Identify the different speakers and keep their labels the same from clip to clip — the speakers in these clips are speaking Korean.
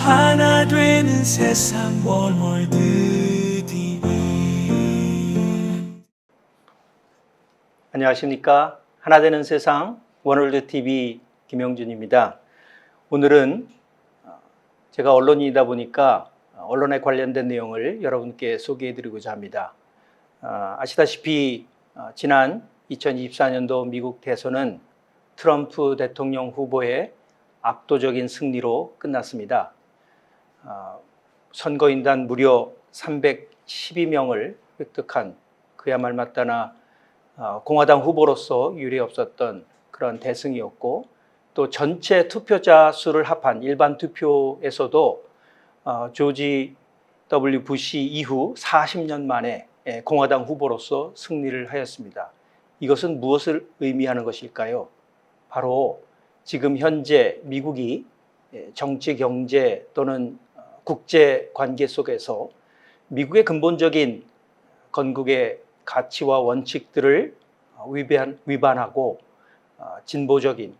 Speaker 1: 하나 되는 세상 월드 TV.
Speaker 2: 안녕하십니까. 하나 되는 세상 원월드 TV 김영준입니다. 오늘은 제가 언론인이다 보니까 언론에 관련된 내용을 여러분께 소개해 드리고자 합니다. 아시다시피 지난 2024년도 미국 대선은 트럼프 대통령 후보의 압도적인 승리로 끝났습니다. 선거인단 무려 312명을 획득한 그야말 맞다나 공화당 후보로서 유례 없었던 그런 대승이었고, 또 전체 투표자 수를 합한 일반 투표에서도 조지 W. 부시 이후 40년 만에 공화당 후보로서 승리를 하였습니다. 이것은 무엇을 의미하는 것일까요? 바로 지금 현재 미국이 정치, 경제 또는 국제 관계 속에서 미국의 근본적인 건국의 가치와 원칙들을 위반하고 진보적인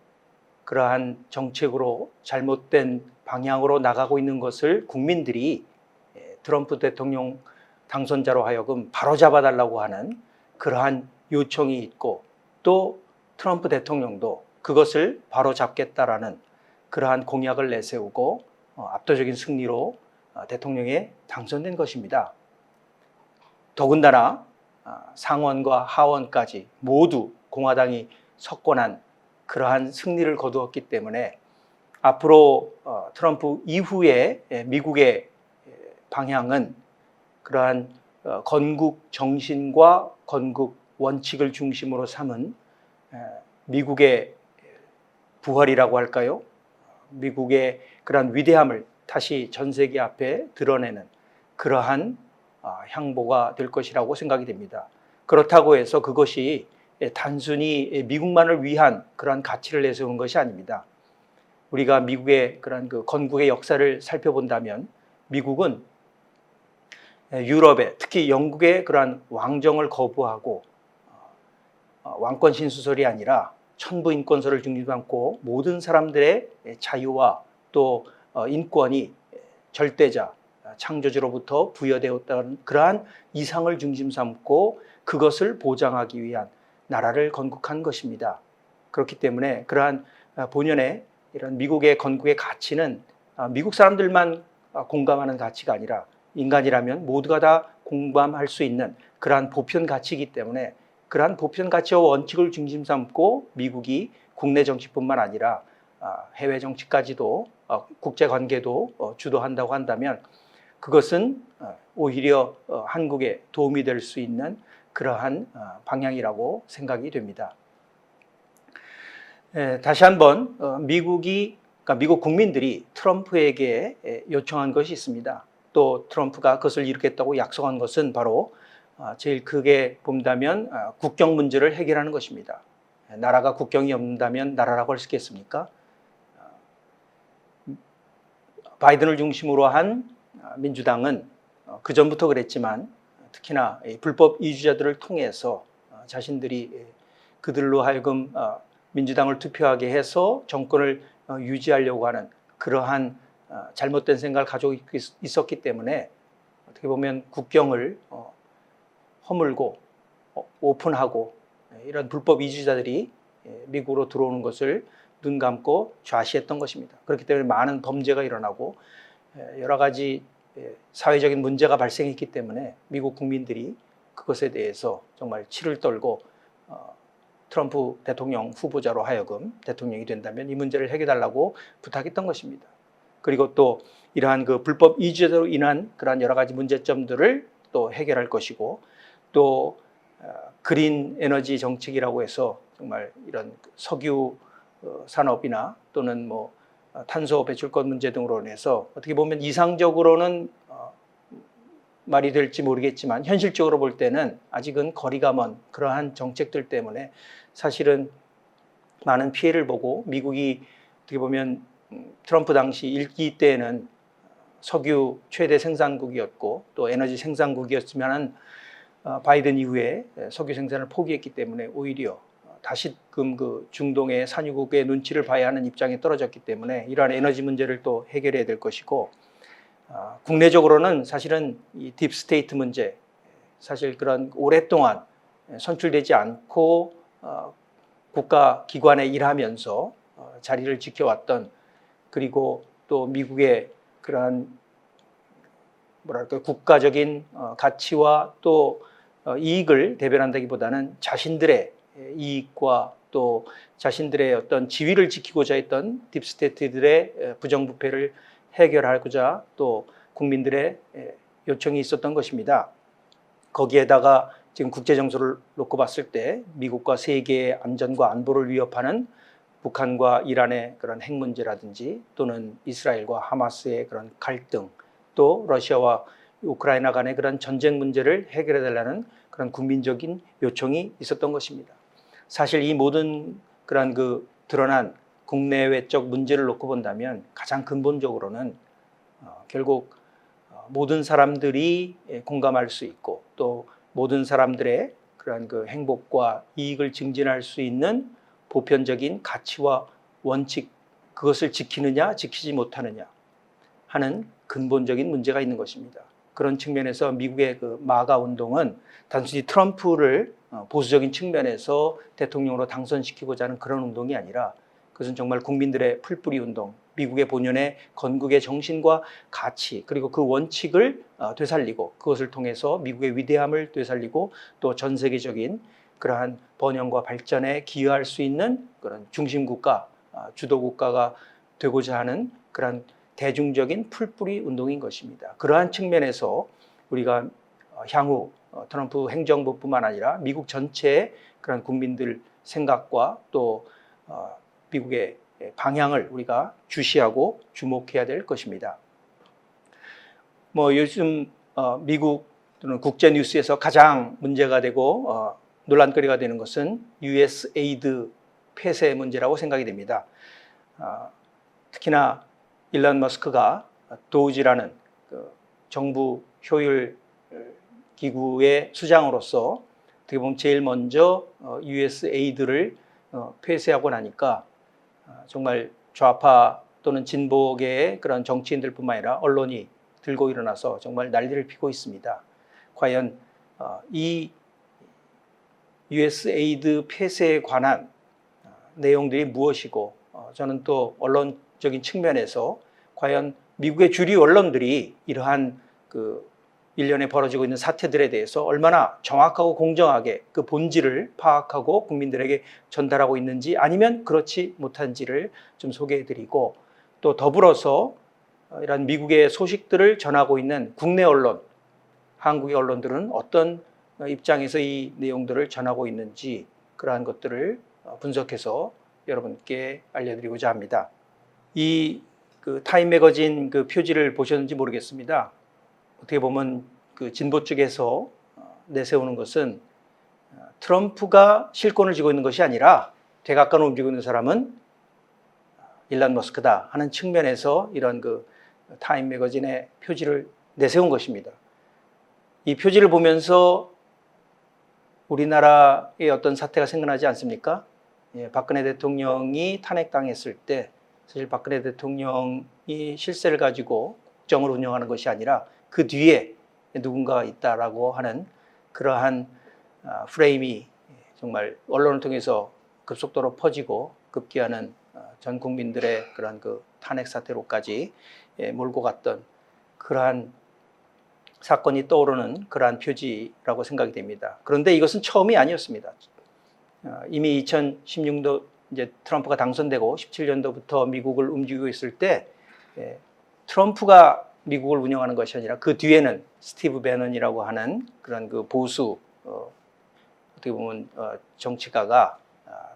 Speaker 2: 그러한 정책으로 잘못된 방향으로 나가고 있는 것을 국민들이 트럼프 대통령 당선자로 하여금 바로잡아달라고 하는 그러한 요청이 있고, 또 트럼프 대통령도 그것을 바로잡겠다라는 그러한 공약을 내세우고 압도적인 승리로 대통령에 당선된 것입니다. 더군다나 상원과 하원까지 모두 공화당이 석권한 그러한 승리를 거두었기 때문에 앞으로 트럼프 이후에 미국의 방향은 그러한 건국 정신과 건국 원칙을 중심으로 삼은 미국의 부활이라고 할까요? 미국의 그러한 위대함을 다시 전 세계 앞에 드러내는 그러한 향보가 될 것이라고 생각이 됩니다. 그렇다고 해서 그것이 단순히 미국만을 위한 그러한 가치를 내세우는 것이 아닙니다. 우리가 미국의 그러한 그 건국의 역사를 살펴본다면 미국은 유럽의, 특히 영국의 그러한 왕정을 거부하고 왕권 신수설이 아니라 천부인권설을 중심 삼고 모든 사람들의 자유와 또 인권이 절대자 창조주로부터 부여되었다는 그러한 이상을 중심 삼고 그것을 보장하기 위한 나라를 건국한 것입니다. 그렇기 때문에 그러한 본연의 이런 미국의 건국의 가치는 미국 사람들만 공감하는 가치가 아니라 인간이라면 모두가 다 공감할 수 있는 그러한 보편 가치이기 때문에 그러한 보편 가치와 원칙을 중심 삼고 미국이 국내 정치뿐만 아니라 해외 정치까지도 국제 관계도 주도한다고 한다면 그것은 오히려 한국에 도움이 될 수 있는 그러한 방향이라고 생각이 됩니다. 다시 한번 그러니까 미국 국민들이 트럼프에게 요청한 것이 있습니다. 또 트럼프가 그것을 이루겠다고 약속한 것은 바로 제일 크게 본다면 국경 문제를 해결하는 것입니다. 나라가 국경이 없다면 나라라고 할 수 있겠습니까? 바이든을 중심으로 한 민주당은 그전부터 그랬지만 특히나 불법 이주자들을 통해서 자신들이 그들로 하여금 민주당을 투표하게 해서 정권을 유지하려고 하는 그러한 잘못된 생각을 가지고 있었기 때문에 어떻게 보면 국경을 허물고 오픈하고 이런 불법 이주자들이 미국으로 들어오는 것을 눈 감고 좌시했던 것입니다. 그렇기 때문에 많은 범죄가 일어나고 여러 가지 사회적인 문제가 발생했기 때문에 미국 국민들이 그것에 대해서 정말 치를 떨고 트럼프 대통령 후보자로 하여금 대통령이 된다면 이 문제를 해결해달라고 부탁했던 것입니다. 그리고 또 이러한 그 불법 이주자로 인한 그러한 여러 가지 문제점들을 또 해결할 것이고, 또 그린 에너지 정책이라고 해서 정말 이런 석유 산업이나 또는 뭐 탄소 배출권 문제 등으로 인해서 어떻게 보면 이상적으로는 말이 될지 모르겠지만 현실적으로 볼 때는 아직은 거리가 먼 그러한 정책들 때문에 사실은 많은 피해를 보고, 미국이 어떻게 보면 트럼프 당시 1기 때에는 석유 최대 생산국이었고 또 에너지 생산국이었지만 바이든 이후에 석유 생산을 포기했기 때문에 오히려 다시금 그 중동의 산유국의 눈치를 봐야 하는 입장에 떨어졌기 때문에 이러한 에너지 문제를 또 해결해야 될 것이고, 국내적으로는 사실은 이 딥스테이트 문제, 사실 그런 오랫동안 선출되지 않고 국가 기관에 일하면서 자리를 지켜왔던, 그리고 또 미국의 그러한 뭐랄까 국가적인 가치와 또 이익을 대변한다기보다는 자신들의 이익과 또 자신들의 어떤 지위를 지키고자 했던 딥스테이트들의 부정부패를 해결하고자 또 국민들의 요청이 있었던 것입니다. 거기에다가 지금 국제 정서를 놓고 봤을 때 미국과 세계의 안전과 안보를 위협하는 북한과 이란의 그런 핵 문제라든지, 또는 이스라엘과 하마스의 그런 갈등, 또 러시아와 우크라이나 간의 그런 전쟁 문제를 해결해 달라는 그런 국민적인 요청이 있었던 것입니다. 사실 이 모든 그런 그 드러난 국내외적 문제를 놓고 본다면 가장 근본적으로는 결국 모든 사람들이 공감할 수 있고 또 모든 사람들의 그런 그 행복과 이익을 증진할 수 있는 보편적인 가치와 원칙, 그것을 지키느냐 지키지 못하느냐 하는 근본적인 문제가 있는 것입니다. 그런 측면에서 미국의 그 마가 운동은 단순히 트럼프를 보수적인 측면에서 대통령으로 당선시키고자 하는 그런 운동이 아니라, 그것은 정말 국민들의 풀뿌리 운동, 미국의 본연의 건국의 정신과 가치, 그리고 그 원칙을 되살리고 그것을 통해서 미국의 위대함을 되살리고 또 전 세계적인 그러한 번영과 발전에 기여할 수 있는 그런 중심국가, 주도국가가 되고자 하는 그런 대중적인 풀뿌리 운동인 것입니다. 그러한 측면에서 우리가 향후 트럼프 행정부뿐만 아니라 미국 전체의 그런 국민들 생각과 또 미국의 방향을 우리가 주시하고 주목해야 될 것입니다. 요즘 미국 또는 국제 뉴스에서 가장 문제가 되고 논란거리가 되는 것은 USAID 폐쇄 문제라고 생각이 됩니다. 특히나 일론 머스크가 도우지라는 그 정부 효율 기구의 수장으로서 어떻게 보면 제일 먼저 USAID를 폐쇄하고 나니까 정말 좌파 또는 진보계의 그런 정치인들뿐만 아니라 언론이 들고 일어나서 정말 난리를 피고 있습니다. 과연 이 USAID 폐쇄에 관한 내용들이 무엇이고, 저는 또 언론적인 측면에서 과연 미국의 주류 언론들이 이러한 그 일련에 벌어지고 있는 사태들에 대해서 얼마나 정확하고 공정하게 그 본질을 파악하고 국민들에게 전달하고 있는지, 아니면 그렇지 못한지를 좀 소개해드리고, 또 더불어서 이런 미국의 소식들을 전하고 있는 국내 언론, 한국의 언론들은 어떤 입장에서 이 내용들을 전하고 있는지, 그러한 것들을 분석해서 여러분께 알려드리고자 합니다. 이 그 타임 매거진 그 표지를 보셨는지 모르겠습니다. 어떻게 보면 그 진보 쪽에서 내세우는 것은 트럼프가 실권을 쥐고 있는 것이 아니라 대각선을 움직이고 있는 사람은 일론 머스크다 하는 측면에서 이런 그 타임 매거진의 표지를 내세운 것입니다. 이 표지를 보면서 우리나라의 어떤 사태가 생각나지 않습니까? 박근혜 대통령이 탄핵당했을 때 사실 박근혜 대통령이 실세를 가지고 국정을 운영하는 것이 아니라 그 뒤에 누군가가 있다라고 하는 그러한 프레임이 정말 언론을 통해서 급속도로 퍼지고 급기야는 전 국민들의 그런 그 탄핵 사태로까지 몰고 갔던 그러한 사건이 떠오르는 그러한 표지라고 생각이 됩니다. 그런데 이것은 처음이 아니었습니다. 이미 2016년 이제 트럼프가 당선되고 17년도부터 미국을 움직이고 있을 때 트럼프가 미국을 운영하는 것이 아니라 그 뒤에는 스티브 배넌이라고 하는 그런 그 보수 어떻게 보면 정치가가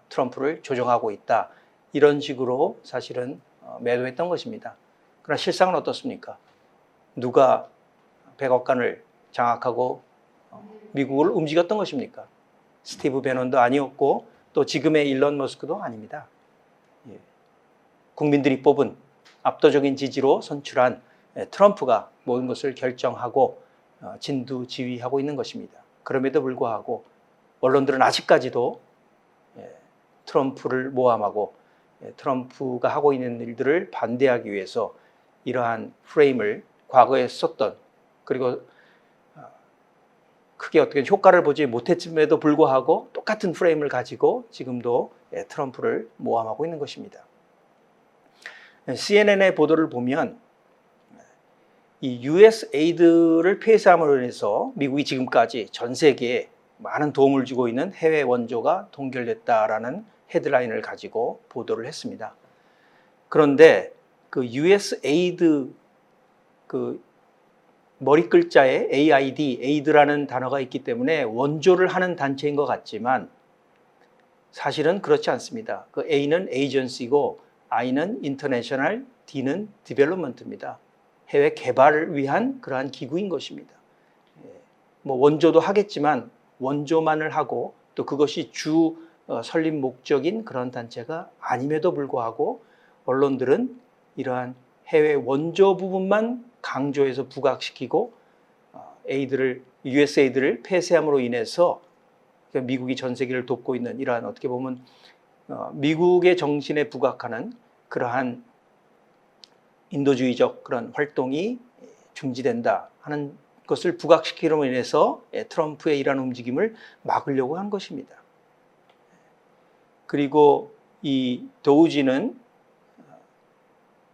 Speaker 2: 트럼프를 조종하고 있다, 이런 식으로 사실은 매도했던 것입니다. 그러나 실상은 어떻습니까? 누가 백악관을 장악하고 미국을 움직였던 것입니까? 스티브 배넌도 아니었고 또 지금의 일론 머스크도 아닙니다. 국민들이 뽑은 압도적인 지지로 선출한 트럼프가 모든 것을 결정하고 진두지휘하고 있는 것입니다. 그럼에도 불구하고 언론들은 아직까지도 트럼프를 모함하고 트럼프가 하고 있는 일들을 반대하기 위해서 이러한 프레임을 과거에 썼던, 그리고 크게 어떻게 효과를 보지 못했음에도 불구하고 똑같은 프레임을 가지고 지금도 트럼프를 모함하고 있는 것입니다. CNN의 보도를 보면 이 USAID를 폐쇄함으로 인해서 미국이 지금까지 전 세계에 많은 도움을 주고 있는 해외 원조가 동결됐다라는 헤드라인을 가지고 보도를 했습니다. 그런데 그 USAID 그 머리 글자에 AID, AID라는 단어가 있기 때문에 원조를 하는 단체인 것 같지만 사실은 그렇지 않습니다. 그 A는 에이전시고 I는 인터내셔널, D는 디벨롭먼트입니다. 해외 개발을 위한 그러한 기구인 것입니다. 뭐 원조도 하겠지만 원조만을 하고 또 그것이 주 설립 목적인 그런 단체가 아님에도 불구하고 언론들은 이러한 해외 원조 부분만 강조해서 부각시키고 USAID를 폐쇄함으로 인해서 미국이 전 세계를 돕고 있는 이러한 어떻게 보면 미국의 정신에 부각하는 그러한 인도주의적 그런 활동이 중지된다 하는 것을 부각시키므로 인해서 트럼프의 이러한 움직임을 막으려고 한 것입니다. 그리고 이 도우지는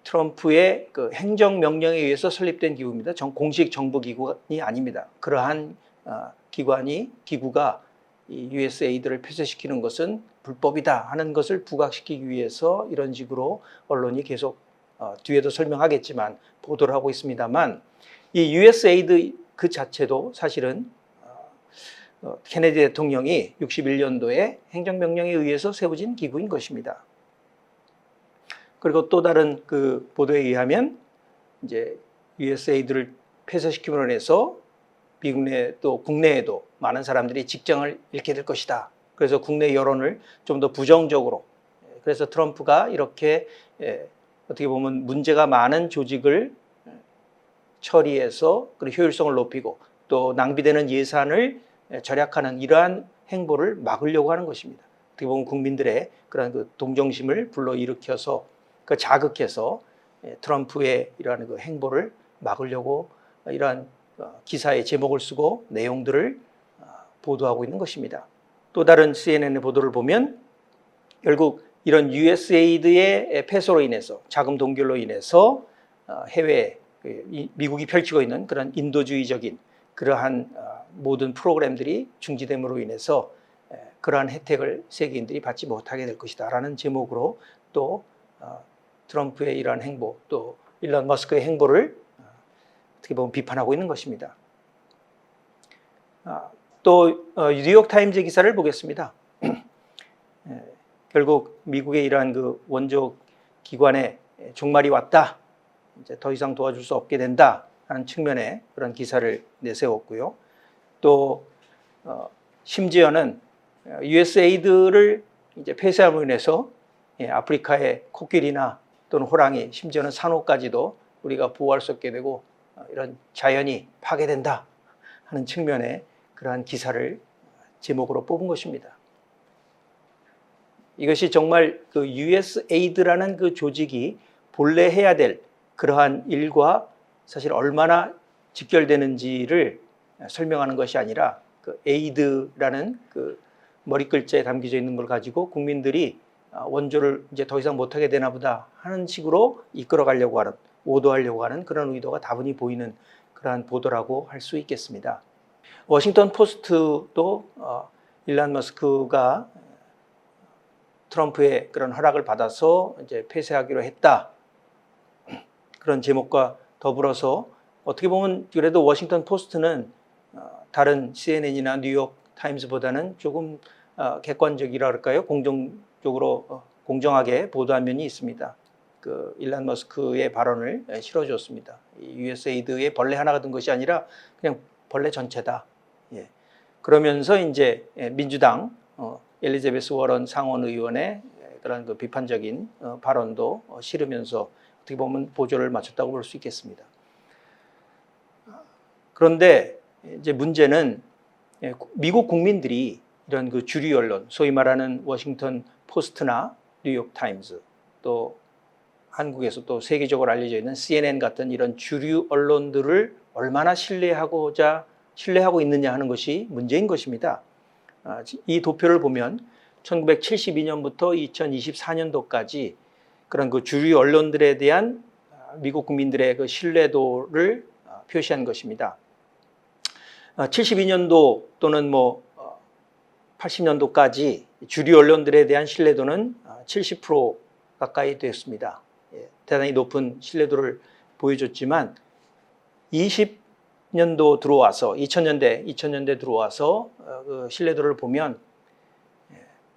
Speaker 2: 트럼프의 그 행정명령에 의해서 설립된 기구입니다. 공식 정부기관이 아닙니다. 그러한 기구가 이 USAID를 폐쇄시키는 것은 불법이다 하는 것을 부각시키기 위해서 이런 식으로 언론이 계속 뒤에도 설명하겠지만 보도를 하고 있습니다만 이 USAID 그 자체도 사실은 케네디 대통령이 61년도에 행정명령에 의해서 세워진 기구인 것입니다. 그리고 또 다른 그 보도에 의하면 이제 USAID를 폐쇄시킴으로 인해서 미국 내 또 국내에도 많은 사람들이 직장을 잃게 될 것이다. 그래서 국내 여론을 좀 더 부정적으로, 그래서 트럼프가 이렇게 어떻게 보면 문제가 많은 조직을 처리해서 그리고 효율성을 높이고 또 낭비되는 예산을 절약하는 이러한 행보를 막으려고 하는 것입니다. 어떻게 보면 국민들의 그런 그 동정심을 불러일으켜서 그 자극해서 트럼프의 이러한 그 행보를 막으려고 이러한 기사의 제목을 쓰고 내용들을 보도하고 있는 것입니다. 또 다른 CNN의 보도를 보면 결국 이런 USAID의 폐쇄로 인해서 자금 동결로 인해서 해외 미국이 펼치고 있는 그런 인도주의적인 그러한 모든 프로그램들이 중지됨으로 인해서 그러한 혜택을 세계인들이 받지 못하게 될 것이다라는 제목으로 또 트럼프의 이러한 행보, 또 일론 머스크의 행보를 어떻게 보면 비판하고 있는 것입니다. 또 뉴욕 타임즈 기사를 보겠습니다. 결국 미국의 이러한 그 원조 기관에 종말이 왔다, 이제 더 이상 도와줄 수 없게 된다 하는 측면의 그런 기사를 내세웠고요. 또 심지어는 USAID를 이제 폐쇄함으로 인해서 아프리카의 코끼리나 또는 호랑이, 심지어는 산호까지도 우리가 보호할 수 없게 되고 이런 자연이 파괴된다 하는 측면의 그러한 기사를 제목으로 뽑은 것입니다. 이것이 정말 그 USAID라는 그 조직이 본래 해야 될 그러한 일과 사실 얼마나 직결되는지를 설명하는 것이 아니라 그 에이드라는 그 머리 글자에 담겨져 있는 걸 가지고 국민들이 원조를 이제 더 이상 못하게 되나 보다 하는 식으로 이끌어가려고 하는, 오도하려고 하는 그런 의도가 다분히 보이는 그러한 보도라고 할 수 있겠습니다. 워싱턴 포스트도 일론 머스크가 트럼프의 그런 허락을 받아서 이제 폐쇄하기로 했다, 그런 제목과 더불어서 어떻게 보면 그래도 워싱턴 포스트는 다른 CNN이나 뉴욕 타임즈보다는 조금 객관적이라 할까요? 공정적으로 공정하게 보도한 면이 있습니다. 그 일론 머스크의 발언을 실어주었습니다. USAID의 벌레 하나가 든 것이 아니라 그냥 벌레 전체다. 예. 그러면서 이제 민주당 엘리자베스 워런 상원 의원의 그런 그 비판적인 발언도 실으면서 어떻게 보면 보조를 맞췄다고 볼 수 있겠습니다. 그런데 이제 문제는 미국 국민들이 이런 그 주류 언론, 소위 말하는 워싱턴 포스트나 뉴욕 타임즈, 또 한국에서 또 세계적으로 알려져 있는 CNN 같은 이런 주류 언론들을 얼마나 신뢰하고 있느냐 하는 것이 문제인 것입니다. 이 도표를 보면 1972년부터 2024년도까지 그런 그 주류 언론들에 대한 미국 국민들의 그 신뢰도를 표시한 것입니다. 72년도 또는 80년도까지 주류 언론들에 대한 신뢰도는 70% 가까이 되었습니다. 대단히 높은 신뢰도를 보여줬지만 20년도 들어와서 2000년대 들어와서 그 신뢰도를 보면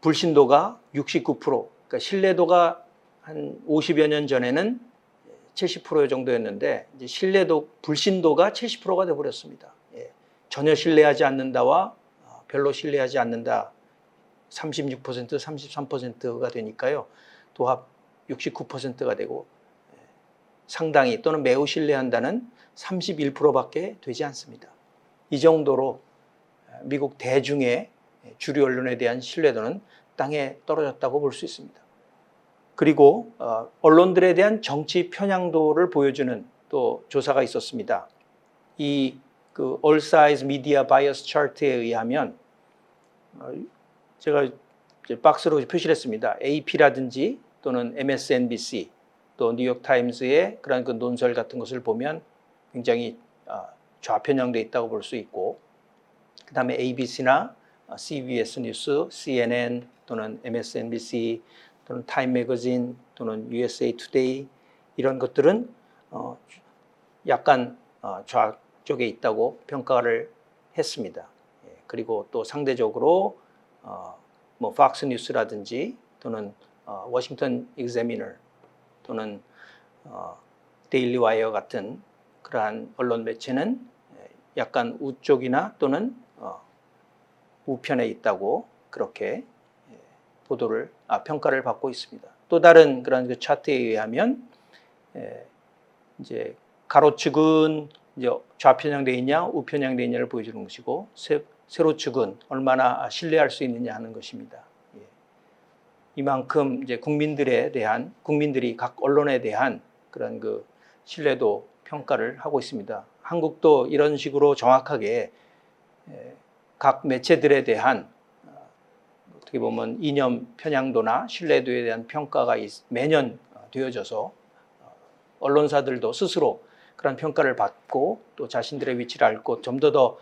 Speaker 2: 불신도가 69%, 그러니까 신뢰도가 한 50여 년 전에는 70% 정도였는데 이제 불신도가 70%가 돼 버렸습니다. 전혀 신뢰하지 않는다와 별로 신뢰하지 않는다 36%, 33%가 되니까요. 도합 69%가 되고 상당히 또는 매우 신뢰한다는 31%밖에 되지 않습니다. 이 정도로 미국 대중의 주류 언론에 대한 신뢰도는 땅에 떨어졌다고 볼 수 있습니다. 그리고 언론들에 대한 정치 편향도를 보여주는 또 조사가 있었습니다. 이 그 All Sides Media Bias Chart에 의하면 제가 이제 박스로 표시를 했습니다. AP라든지 또는 MSNBC 또 뉴욕타임즈의 그런 그 논설 같은 것을 보면 굉장히 좌편향되어 있다고 볼 수 있고, 그 다음에 ABC나 CBS 뉴스, CNN 또는 MSNBC 또는 타임 매거진 또는 USA 투데이 이런 것들은 약간 좌쪽에 있다고 평가를 했습니다. 그리고 또 상대적으로 팍스 뉴스라든지 또는 워싱턴 익자미너 또는 데일리 와이어 같은 그러한 언론 매체는 약간 우쪽이나 또는 우편에 있다고 그렇게 평가를 받고 있습니다. 또 다른 그런 그 차트에 의하면 이제 가로축은 이제 좌편향되어 있냐 우편향되어 있냐를 보여주는 것이고 세로축은 얼마나 신뢰할 수 있느냐 하는 것입니다. 이만큼 이제 국민들이 각 언론에 대한 그런 그 신뢰도 평가를 하고 있습니다. 한국도 이런 식으로 정확하게 각 매체들에 대한 어떻게 보면 이념 편향도나 신뢰도에 대한 평가가 매년 되어져서 언론사들도 스스로 그런 평가를 받고 또 자신들의 위치를 알고 좀 더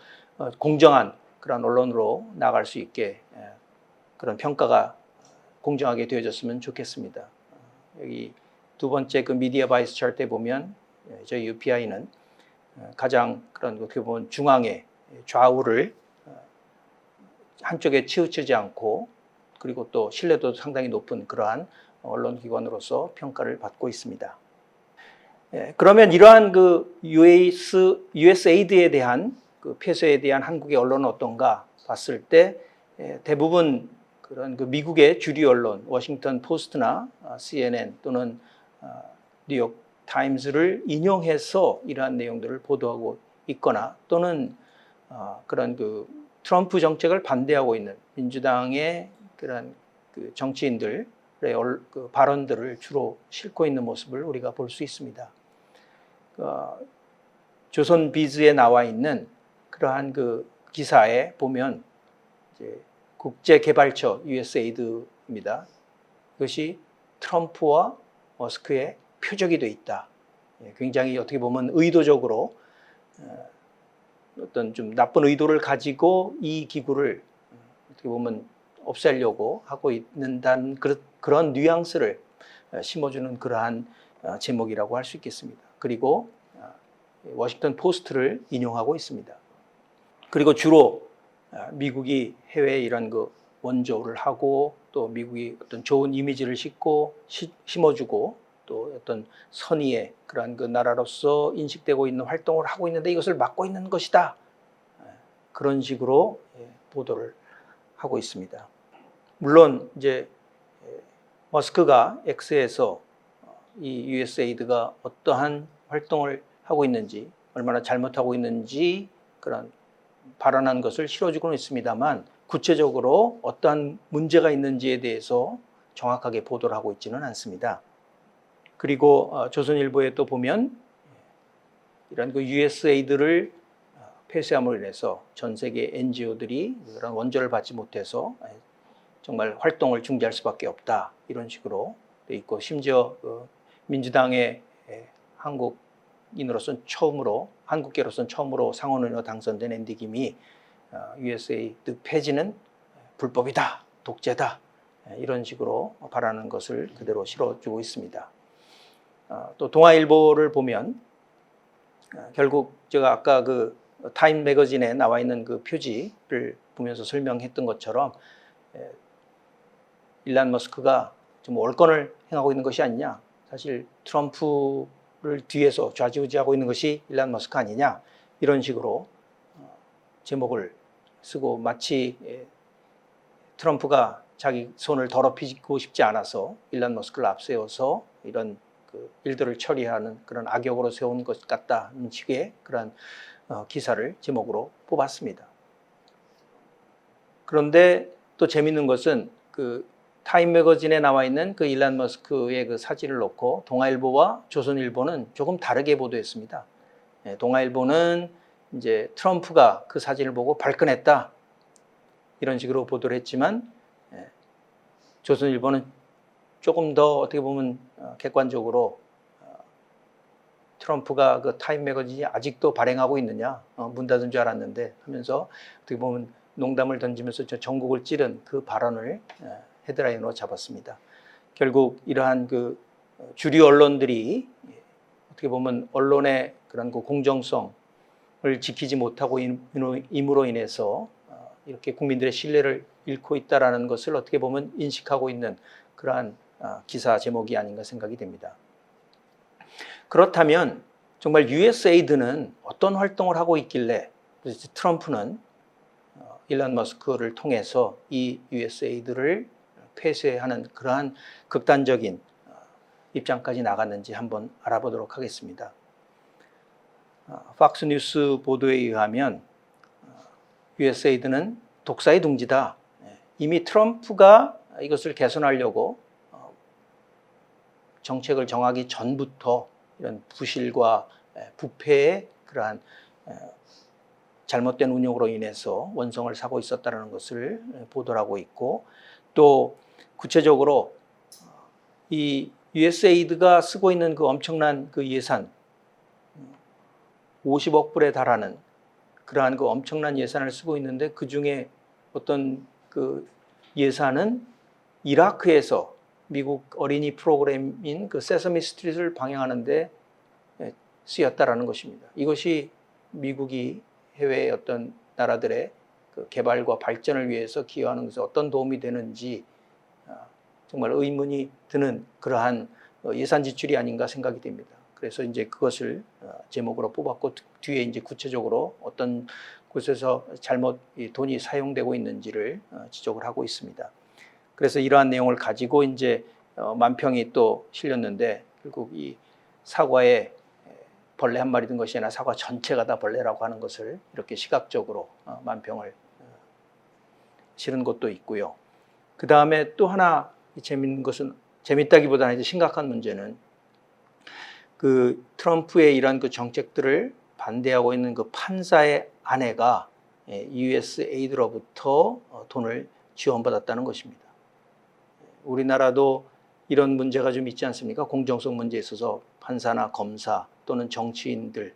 Speaker 2: 공정한 그런 언론으로 나갈 수 있게 그런 평가가 공정하게 되어졌으면 좋겠습니다. 여기 두 번째 그 미디어 바이스 차트에 보면 저희 UPI는 가장 그런 어떻게 보면 중앙에 좌우를 한쪽에 치우치지 않고 그리고 또 신뢰도도 상당히 높은 그러한 언론기관으로서 평가를 받고 있습니다. 그러면 이러한 그 USAID에 대한 그 폐쇄에 대한 한국의 언론은 어떤가 봤을 때 대부분 그런 그 미국의 주류 언론, 워싱턴 포스트나 CNN 또는 뉴욕 타임즈를 인용해서 이러한 내용들을 보도하고 있거나 또는 그런 그 트럼프 정책을 반대하고 있는 민주당의 그런 그 정치인들의 그 발언들을 주로 싣고 있는 모습을 우리가 볼 수 있습니다. 조선 비즈에 나와 있는 그러한 그 기사에 보면 이제 국제개발처 USAID입니다. 이것이 트럼프와 머스크의 표적이 되어 있다. 굉장히 어떻게 보면 의도적으로 어떤 좀 나쁜 의도를 가지고 이 기구를 어떻게 보면 없애려고 하고 있는다는 그런 뉘앙스를 심어주는 그러한 제목이라고 할 수 있겠습니다. 그리고 워싱턴 포스트를 인용하고 있습니다. 그리고 주로 미국이 해외에 이런 그 원조를 하고 또 미국이 어떤 좋은 이미지를 심어주고 또 어떤 선의의 그러한 그 나라로서 인식되고 있는 활동을 하고 있는데 이것을 막고 있는 것이다. 그런 식으로 보도를 하고 있습니다. 물론 이제 머스크가 X에서 이 USAID가 어떠한 활동을 하고 있는지 얼마나 잘못하고 있는지 그런 발언한 것을 실어주고는 있습니다만 구체적으로 어떠한 문제가 있는지에 대해서 정확하게 보도를 하고 있지는 않습니다. 그리고 조선일보에 또 보면 이런 그 USAID를 폐쇄함으로 인해서 전 세계 NGO들이 그런 원조를 받지 못해서 정말 활동을 중지할 수밖에 없다, 이런 식으로 돼 있고, 심지어 민주당의 한국계로서는 처음으로 상원의원으로 당선된 앤디 김이 USAID 폐지는 불법이다, 독재다, 이런 식으로 발언하는 것을 그대로 실어주고 있습니다. 또 동아일보를 보면 결국 제가 아까 그 타임 매거진에 나와 있는 그 표지를 보면서 설명했던 것처럼 일론 머스크가 좀 월권을 행하고 있는 것이 아니냐, 사실 트럼프를 뒤에서 좌지우지하고 있는 것이 일론 머스크 아니냐, 이런 식으로 제목을 쓰고, 마치 트럼프가 자기 손을 더럽히고 싶지 않아서 일론 머스크를 앞세워서 이런 그 일들을 처리하는 그런 악역으로 세운 것 같다는 식의 그런 기사를 제목으로 뽑았습니다. 그런데 또 재밌는 것은 그 타임 매거진에 나와 있는 그 일론 머스크의 그 사진을 놓고 동아일보와 조선일보는 조금 다르게 보도했습니다. 동아일보는 이제 트럼프가 그 사진을 보고 발끈했다, 이런 식으로 보도를 했지만, 조선일보는 조금 더 어떻게 보면 객관적으로 트럼프가 그 타임 매거진이 아직도 발행하고 있느냐, 문 닫은 줄 알았는데 하면서 어떻게 보면 농담을 던지면서 전국을 찌른 그 발언을 헤드라인으로 잡았습니다. 결국 이러한 그 주류 언론들이 어떻게 보면 언론의 그런 그 공정성을 지키지 못하고 임으로 인해서 이렇게 국민들의 신뢰를 잃고 있다라는 것을 어떻게 보면 인식하고 있는 그러한 기사 제목이 아닌가 생각이 됩니다. 그렇다면 정말 USAID는 어떤 활동을 하고 있길래 트럼프는 일론 머스크를 통해서 이 USAID를 폐쇄하는 그러한 극단적인 입장까지 나갔는지 한번 알아보도록 하겠습니다. 팍스뉴스 보도에 의하면 USAID는 독사의 둥지다. 이미 트럼프가 이것을 개선하려고 정책을 정하기 전부터 이런 부실과 부패의 그러한 잘못된 운용으로 인해서 원성을 사고 있었다는 것을 보도하고 있고, 또 구체적으로 이 USAID가 쓰고 있는 그 엄청난 그 예산, 50억 불에 달하는 그러한 그 엄청난 예산을 쓰고 있는데, 그 중에 어떤 그 예산은 이라크에서 미국 어린이 프로그램인 그 세서미 스트릿을 방영하는데 쓰였다라는 것입니다. 이것이 미국이 해외의 어떤 나라들의 그 개발과 발전을 위해서 기여하는 것에 어떤 도움이 되는지 정말 의문이 드는 그러한 예산 지출이 아닌가 생각이 됩니다. 그래서 이제 그것을 제목으로 뽑았고, 뒤에 이제 구체적으로 어떤 곳에서 잘못 돈이 사용되고 있는지를 지적을 하고 있습니다. 그래서 이러한 내용을 가지고 이제 만평이 또 실렸는데, 결국 이 사과에 벌레 한 마리 든 것이 아니라 사과 전체가 다 벌레라고 하는 것을 이렇게 시각적으로 만평을 실은 것도 있고요. 그 다음에 또 하나 재밌는 것은, 재밌다기보다는 이제 심각한 문제는 그 트럼프의 이런 그 정책들을 반대하고 있는 그 판사의 아내가 USAID로부터 돈을 지원받았다는 것입니다. 우리나라도 이런 문제가 좀 있지 않습니까? 공정성 문제에 있어서 판사나 검사 또는 정치인들,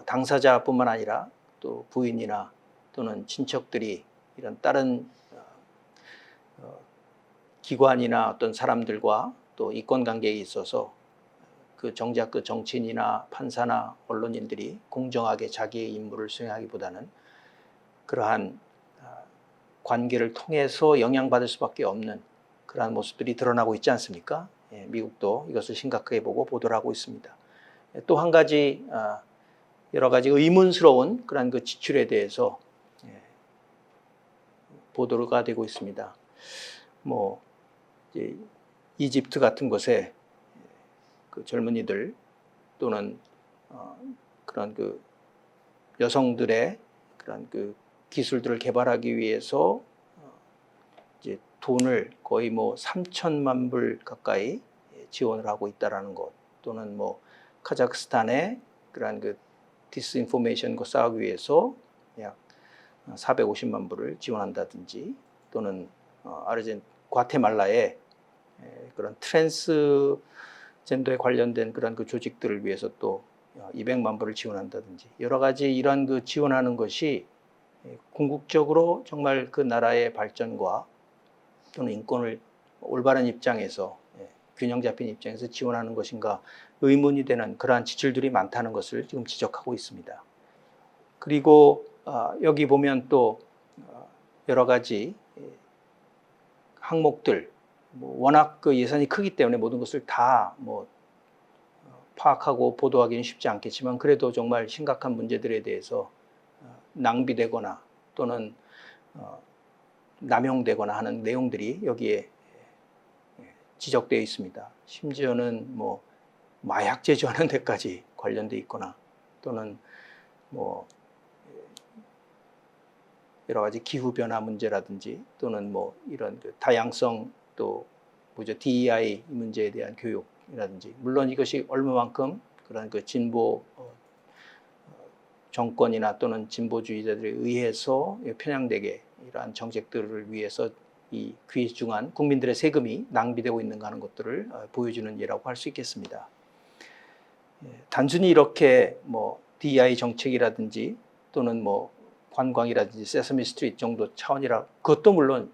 Speaker 2: 당사자뿐만 아니라 또 부인이나 또는 친척들이 이런 다른 기관이나 어떤 사람들과 또 이권 관계에 있어서 그 정작 그 정치인이나 판사나 언론인들이 공정하게 자기의 임무를 수행하기보다는 그러한 관계를 통해서 영향받을 수밖에 없는 그러한 모습들이 드러나고 있지 않습니까? 미국도 이것을 심각하게 보고 보도를 하고 있습니다. 또 한 가지 여러 가지 의문스러운 그런 그 지출에 대해서 보도가 되고 있습니다. 뭐 이제 이집트 같은 곳에 그 젊은이들 또는 그런 그 여성들의 그런 그 기술들을 개발하기 위해서 이제 돈을 거의 뭐 3천만 불 가까이 지원을 하고 있다라는 것, 또는 뭐 카자흐스탄의 그러한 그 디스인포메이션과 싸우기 위해서 약 450만 불을 지원한다든지, 또는 과테말라의 그런 트랜스젠더에 관련된 그런 그 조직들을 위해서 또 200만 불을 지원한다든지, 여러 가지 이런 그 지원하는 것이 궁극적으로 정말 그 나라의 발전과 또는 인권을 올바른 입장에서, 균형 잡힌 입장에서 지원하는 것인가 의문이 되는 그러한 지출들이 많다는 것을 지금 지적하고 있습니다. 그리고 여기 보면 또 여러 가지 항목들, 워낙 그 예산이 크기 때문에 모든 것을 다 파악하고 보도하기는 쉽지 않겠지만, 그래도 정말 심각한 문제들에 대해서 낭비되거나 또는 남용되거나 하는 내용들이 여기에 지적되어 있습니다. 심지어는 마약 제조하는 데까지 관련돼 있거나, 또는 여러 가지 기후 변화 문제라든지, 또는 이런 그 다양성, 또 DEI 문제에 대한 교육이라든지, 물론 이것이 얼마만큼 그런 그 진보 정권이나 또는 진보주의자들에 의해서 편향되게 이러한 정책들을 위해서 이 귀중한 국민들의 세금이 낭비되고 있는가 하는 것들을 보여주는 예라고 할 수 있겠습니다. 단순히 이렇게 DEI 정책이라든지 또는 관광이라든지 세서미 스트리트 정도 차원이라, 그것도 물론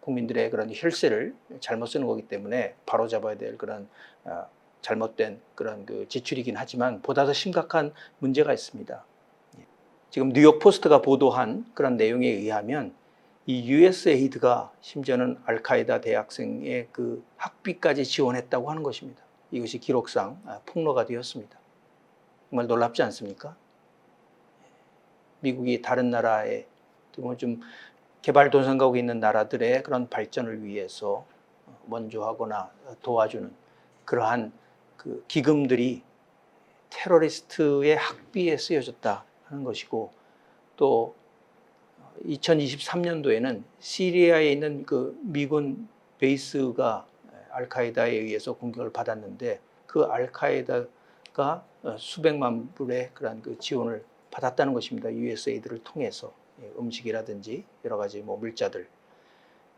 Speaker 2: 국민들의 그런 혈세를 잘못 쓰는 거기 때문에 바로잡아야 될 그런 잘못된 그런 그 지출이긴 하지만, 보다 더 심각한 문제가 있습니다. 지금 뉴욕 포스트가 보도한 그런 내용에 의하면 이 USAID가 심지어는 알카에다 대학생의 그 학비까지 지원했다고 하는 것입니다. 이것이 기록상 폭로가 되었습니다. 정말 놀랍지 않습니까? 미국이 다른 나라에 좀 개발도상국에 있는 나라들의 그런 발전을 위해서 원조하거나 도와주는 그러한 그 기금들이 테러리스트의 학비에 쓰여졌다 하는 것이고, 또 2023년도에는 시리아에 있는 그 미군 베이스가 알카에다에 의해서 공격을 받았는데, 그 알카에다가 수백만 불의 그런 그 지원을 받았다는 것입니다. USAID를 통해서 음식이라든지 여러 가지 물자들.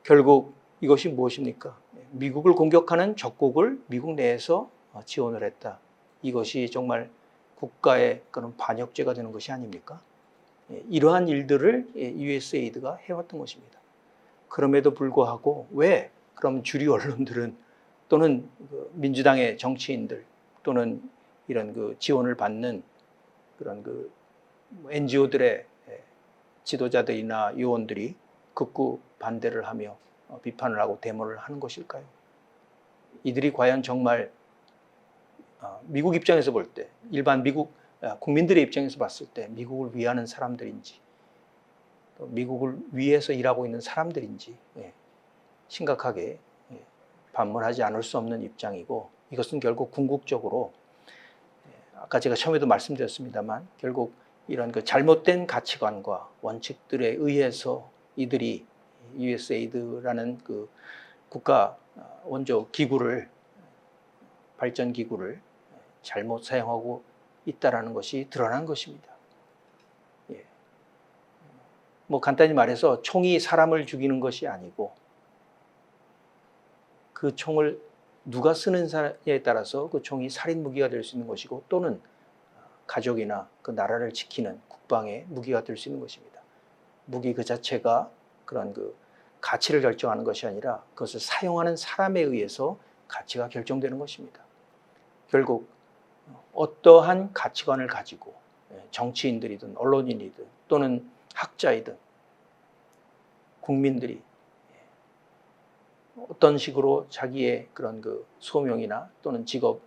Speaker 2: 결국 이것이 무엇입니까? 미국을 공격하는 적국을 미국 내에서 지원을 했다. 이것이 정말 국가의 그런 반역죄가 되는 것이 아닙니까? 이러한 일들을 USAID가 해왔던 것입니다. 그럼에도 불구하고 왜 그럼 주류 언론들은, 또는 민주당의 정치인들, 또는 이런 그 지원을 받는 그런 그 NGO들의 지도자들이나 요원들이 극구 반대를 하며 비판을 하고 데모를 하는 것일까요? 이들이 과연 정말 미국 입장에서 볼 때, 일반 미국 국민들의 입장에서 봤을 때 미국을 위하는 사람들인지, 또 미국을 위해서 일하고 있는 사람들인지 심각하게 반문하지 않을 수 없는 입장이고, 이것은 결국 궁극적으로 아까 제가 처음에도 말씀드렸습니다만, 결국 이런 그 잘못된 가치관과 원칙들에 의해서 이들이 USAID라는 그 국가 원조 기구를, 발전 기구를 잘못 사용하고 있다라는 것이 드러난 것입니다. 간단히 말해서 총이 사람을 죽이는 것이 아니고, 그 총을 누가 쓰는지에 따라서 그 총이 살인 무기가 될 수 있는 것이고, 또는 가족이나 그 나라를 지키는 국방의 무기가 될 수 있는 것입니다. 무기 그 자체가 그런 그 가치를 결정하는 것이 아니라 그것을 사용하는 사람에 의해서 가치가 결정되는 것입니다. 결국 어떠한 가치관을 가지고 정치인들이든 언론인이든 또는 학자이든 국민들이 어떤 식으로 자기의 그런 그 소명이나 또는 직업,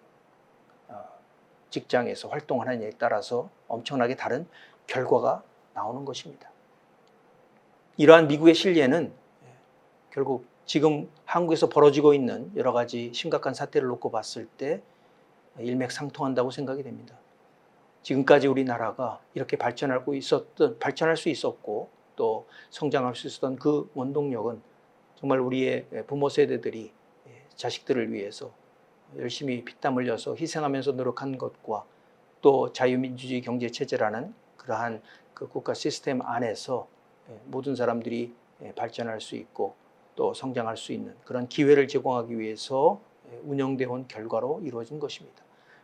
Speaker 2: 직장에서 활동하느냐에 따라서 엄청나게 다른 결과가 나오는 것입니다. 이러한 미국의 신뢰는 결국 지금 한국에서 벌어지고 있는 여러 가지 심각한 사태를 놓고 봤을 때 일맥상통한다고 생각이 됩니다. 지금까지 우리나라가 이렇게 발전할 수 있었고 또 성장할 수 있었던 그 원동력은 정말 우리의 부모 세대들이 자식들을 위해서 열심히 피땀 흘려서 희생하면서 노력한 것과 또 자유민주주의 경제체제라는 그러한 그 국가 시스템 안에서 모든 사람들이 발전할 수 있고 또 성장할 수 있는 그런 기회를 제공하기 위해서 운영되어 온 결과로 이루어진 것입니다.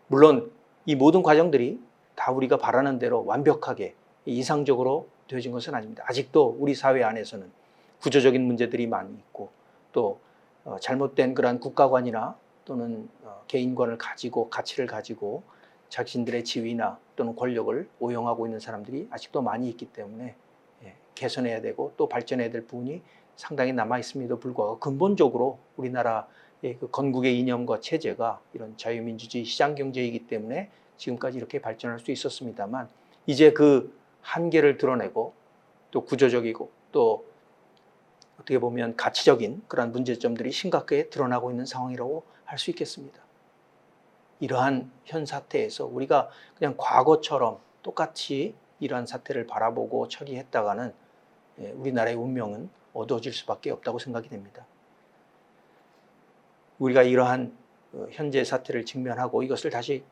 Speaker 2: 물론 이 모든 과정들이 다 우리가 바라는 대로 완벽하게 이상적으로 되어진 것은 아닙니다. 아직도 우리 사회 안에서는 구조적인 문제들이 많이 있고 또 잘못된 그러한 국가관이나 또는 개인관을 가지고 가치를 가지고 자신들의 지위나 또는 권력을 오용하고 있는 사람들이 아직도 많이 있기 때문에 개선해야 되고 또 발전해야 될 부분이 상당히 남아 있음에도 불구하고 근본적으로 우리나라의 그 건국의 이념과 체제가 이런 자유민주주의 시장경제이기 때문에 지금까지 이렇게 발전할 수 있었습니다만 이제 그 한계를 드러내고 또 구조적이고 또 어떻게 보면 가치적인 그런 문제점들이 심각하게 드러나고 있는 상황이라고 할 수 있겠습니다. 이러한 현 사태에서 우리가 그냥 과거처럼 똑같이 이러한 사태를 바라보고 처리했다가는 우리나라의 운명은 어두워질 수밖에 없다고 생각이 됩니다. 우리가 이러한 현재 사태를 직면하고 이것을 다시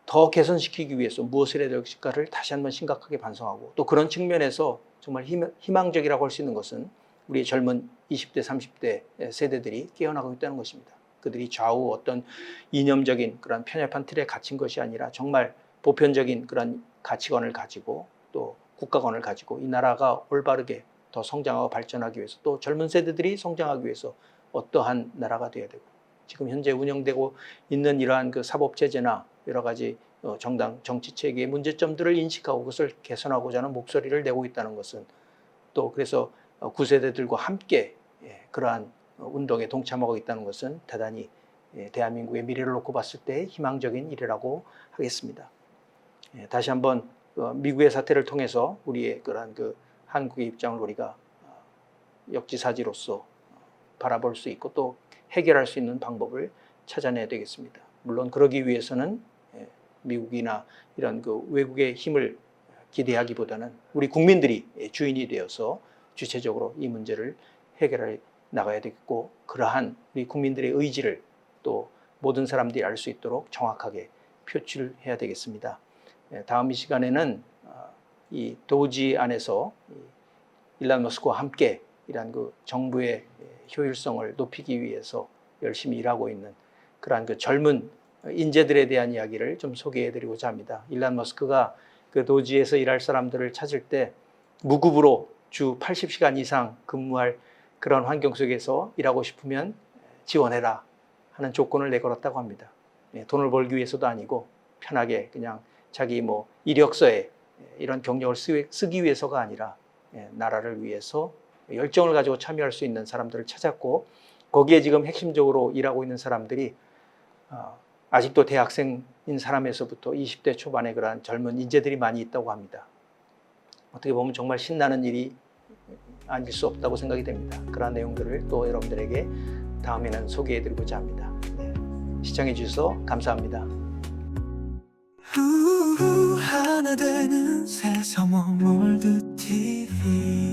Speaker 2: 더 개선시키기 위해서 무엇을 해야 될까를 다시 한번 심각하게 반성하고 또 그런 측면에서 정말 희망적이라고 할 수 있는 것은 우리의 젊은 20대, 30대 세대들이 깨어나고 있다는 것입니다. 그들이 좌우 어떤 이념적인 그런 편협한 틀에 갇힌 것이 아니라 정말 보편적인 그런 가치관을 가지고 또 국가관을 가지고 이 나라가 올바르게 더 성장하고 발전하기 위해서 또 젊은 세대들이 성장하기 위해서 어떠한 나라가 되어야 되고 지금 현재 운영되고 있는 이러한 그 사법체제나 여러 가지 정당 정치체계의 문제점들을 인식하고 그것을 개선하고자 하는 목소리를 내고 있다는 것은 또 그래서 구세대들과 함께 그러한 운동에 동참하고 있다는 것은 대단히 대한민국의 미래를 놓고 봤을 때 희망적인 일이라고 하겠습니다. 다시 한번 미국의 사태를 통해서 우리의 그러한 그 한국의 입장을 우리가 역지사지로서 바라볼 수 있고 또 해결할 수 있는 방법을 찾아내야 되겠습니다. 물론 그러기 위해서는 미국이나 이런 그 외국의 힘을 기대하기보다는 우리 국민들이 주인이 되어서 주체적으로 이 문제를 해결해 나가야 되겠고 그러한 우리 국민들의 의지를 또 모든 사람들이 알 수 있도록 정확하게 표출해야 되겠습니다. 다음 이 시간에는 이 도지 안에서 일론 머스크와 함께 이러한 그 정부의 효율성을 높이기 위해서 열심히 일하고 있는 그러한 그 젊은 인재들에 대한 이야기를 좀 소개해드리고자 합니다. 일론 머스크가 그 도지에서 일할 사람들을 찾을 때 무급으로 주 80시간 이상 근무할 그런 환경 속에서 일하고 싶으면 지원해라 하는 조건을 내걸었다고 합니다. 돈을 벌기 위해서도 아니고 편하게 그냥 자기 뭐 이력서에 이런 경력을 쓰기 위해서가 아니라 나라를 위해서 열정을 가지고 참여할 수 있는 사람들을 찾았고 거기에 지금 핵심적으로 일하고 있는 사람들이 아직도 대학생인 사람에서부터 20대 초반의 그러한 젊은 인재들이 많이 있다고 합니다. 어떻게 보면 정말 신나는 일이 아닐 수 없다고 생각이 됩니다. 그러한 내용들을 또 여러분들에게 다음에는 소개해드리고자 합니다. 시청해 주셔서 감사합니다.
Speaker 1: 하나 되는 새삼 월드 TV